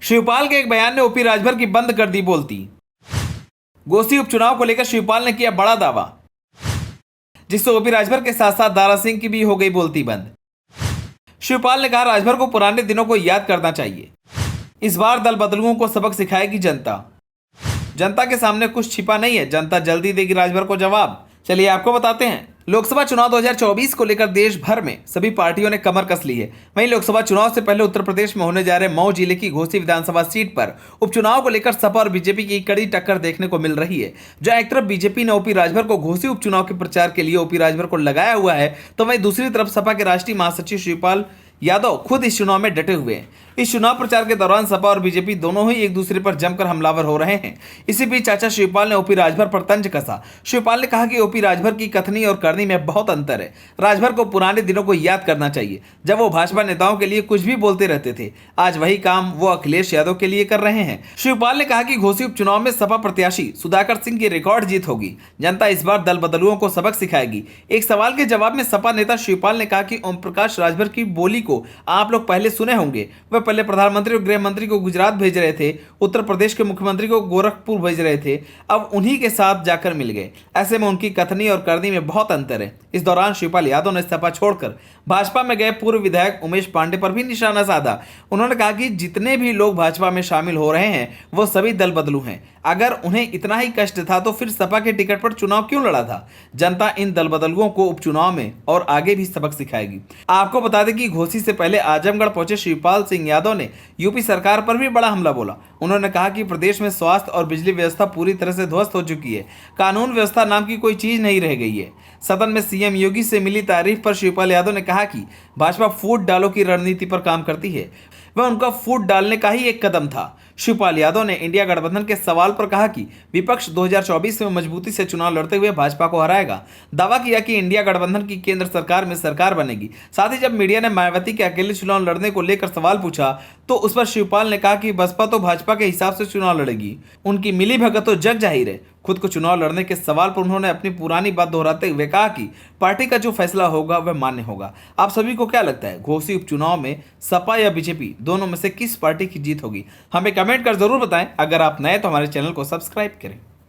शिवपाल के एक बयान ने ओपी राजभर की बंद कर दी बोलती। घोसी उपचुनाव को लेकर शिवपाल ने किया बड़ा दावा, जिससे ओपी राजभर के साथ साथ दारा सिंह की भी हो गई बोलती बंद। शिवपाल ने कहा, राजभर को पुराने दिनों को याद करना चाहिए। इस बार दल बदलुओं को सबक सिखाएगी जनता। जनता के सामने कुछ छिपा नहीं है, जनता जल्दी देगी राजभर को जवाब। चलिए आपको बताते हैं, लोकसभा चुनाव 2024 को लेकर देश भर में सभी पार्टियों ने कमर कस ली है। वहीं लोकसभा चुनाव से पहले उत्तर प्रदेश में होने जा रहे मऊ जिले की घोसी विधानसभा सीट पर उपचुनाव को लेकर सपा और बीजेपी की कड़ी टक्कर देखने को मिल रही है। जहां एक तरफ बीजेपी ने ओपी राजभर को घोसी उपचुनाव के प्रचार के लिए ओपी राजभर को लगाया हुआ है, तो वहीं दूसरी तरफ सपा के राष्ट्रीय महासचिव शिवपाल यादव खुद इस चुनाव में डटे हुए हैं। इस चुनाव प्रचार के दौरान सपा और बीजेपी दोनों ही एक दूसरे पर जमकर हमलावर हो रहे हैं। इसी बीच चाचा शिवपाल ने ओपी राजभर पर तंज कसा। शिवपाल ने कहा कि ओपी राजभर की कथनी और करनी में बहुत अंतर है। राजभर को पुराने दिनों को याद करना चाहिए, जब वो भाजपा नेताओं के लिए कुछ भी बोलते रहते थे। आज वही काम वो अखिलेश यादव के लिए कर रहे हैं। शिवपाल ने कहा कि घोसी उपचुनाव में सपा प्रत्याशी सुधाकर सिंह की रिकॉर्ड जीत होगी। जनता इस बार दल बदलुओं को सबक सिखाएगी। एक सवाल के जवाब में सपा नेता शिवपाल ने कहा कि ओम प्रकाश राजभर की बोली को आप लोग पहले सुने होंगे। वह पहले प्रधानमंत्री और गृह मंत्री को गुजरात भेज रहे थे, उत्तर प्रदेश के मुख्यमंत्री को गोरखपुर भेज रहे थे, अब उन्हीं के साथ जाकर मिल गए। ऐसे में उनकी कथनी और करनी में बहुत अंतर है। इस दौरान शिवपाल यादव ने सपा छोड़कर भाजपा में गए पूर्व विधायक उमेश पांडे पर भी निशाना साधा। उन्होंने कहा कि जितने भी लोग भाजपा में शामिल हो रहे हैं वो सभी दल बदलू हैं। अगर उन्हें इतना ही कष्ट था तो फिर सपा के टिकट पर चुनाव क्यों लड़ा था। जनता इन दल बदलुओं को उपचुनाव में और आगे भी सबक सिखाएगी। आपको बता दें कि घोसी से पहले आजमगढ़ पहुंचे शिवपाल सिंह यादव ने यूपी सरकार पर भी बड़ा हमला बोला। उन्होंने कहा कि प्रदेश में स्वास्थ्य और बिजली व्यवस्था पूरी तरह से ध्वस्त हो चुकी है। कानून व्यवस्था नाम की कोई चीज नहीं रह गई है। सदन में सीएम योगी से मिली तारीफ पर शिवपाल यादव ने कहा कि भाजपा फूट डालो की रणनीति पर काम करती है। वह उनका फूट डालने का ही एक कदम था। शिवपाल यादव ने इंडिया गठबंधन के सवाल पर कहा कि विपक्ष 2024 में मजबूती से चुनाव लड़ते हुए भाजपा को हराएगा। दावा किया कि इंडिया गठबंधन की केंद्र सरकार में सरकार बनेगी। साथ ही जब मीडिया ने मायावती के अकेले चुनाव लड़ने को लेकर सवाल पूछा तो उस पर शिवपाल ने कहा कि बसपा तो भाजपा के हिसाब से चुनाव लड़ेगी, उनकी मिली भगत तो जग जाहिर है। खुद को चुनाव लड़ने के सवाल पर उन्होंने अपनी पुरानी बात दोहराते हुए कहा कि पार्टी का जो फैसला होगा वह मान्य होगा। आप सभी को क्या लगता है, घोसी उपचुनाव में सपा या बीजेपी दोनों में से किस पार्टी की जीत होगी? हमें कमेंट कर जरूर बताएं। अगर आप नए तो हमारे चैनल को सब्सक्राइब करें।